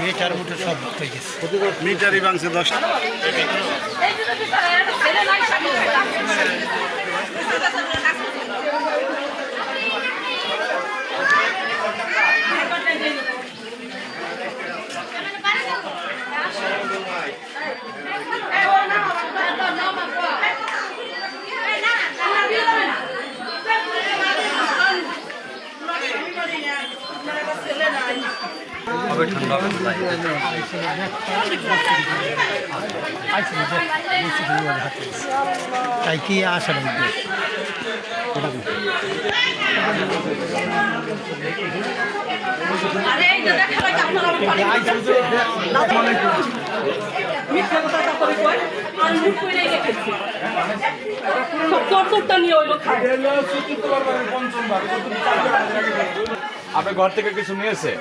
Metre মুঠে সব হয়ে গেছে, মিটারই ভাঙছে 10। তাই কি আশা রাখবে? আপনার ঘর থেকে কিছু নিয়েছে?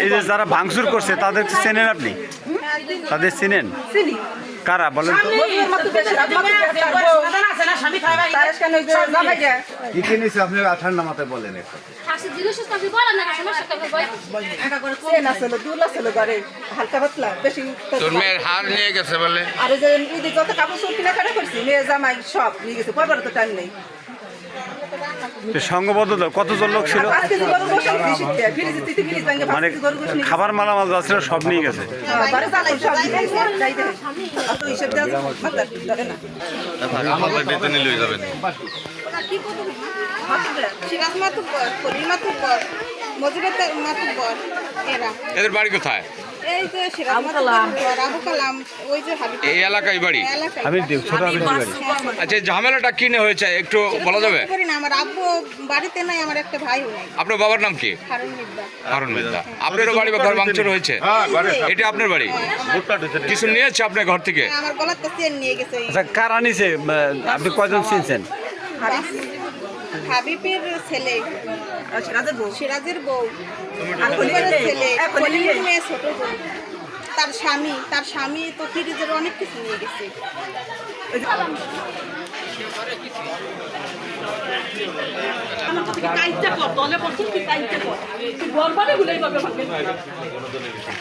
এই যে যারা ভাঙচুর করছে তাদের চেনেন আপনি? তাদের চেনেন? কারা বলেন তো? কি কি নিয়েছে আপনি ঠান্ডা মাথায় বলেন। তোর মেয়ের হার নিয়ে গেছে বলে, আর যে যত কাপড় চোর কেনাকাটা করছি মেয়ে জামাই সব নিয়ে গেছে, পয়বার তো টাইম নেই। সংঘবদ্ধ কতজন লোক ছিল? মানে খাবার মালামাল যা ছিল সব নিয়ে গেছে। এদের বাড়ি কোথায়? এই এলাকায় বাড়ি। আচ্ছা, ঝামেলাটা কিনে হয়েছে একটু বলা যাবে? আমার আব্বু বাড়িতে নাই, আমার একটা ভাই নাই। আপনার বাবার নাম কি? হারুন মিদ্দা। আপনারও বাড়ি ঘর ভাঙচুর হয়েছে? এটা আপনার বাড়ি? কিছু নিয়েছে আপনার ঘর থেকে? আমার গলার তো চেন নিয়ে গেছে। আচ্ছা, কারা নিছে? আপনি কয়জন চিনছেন? হাবিবের ছেলে, সিরাজের বউ, ছেলে, মেয়ে ছোট বোন, তার স্বামী তো ফ্রিজের অনেক কিছু নিয়ে গেছে।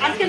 আজকে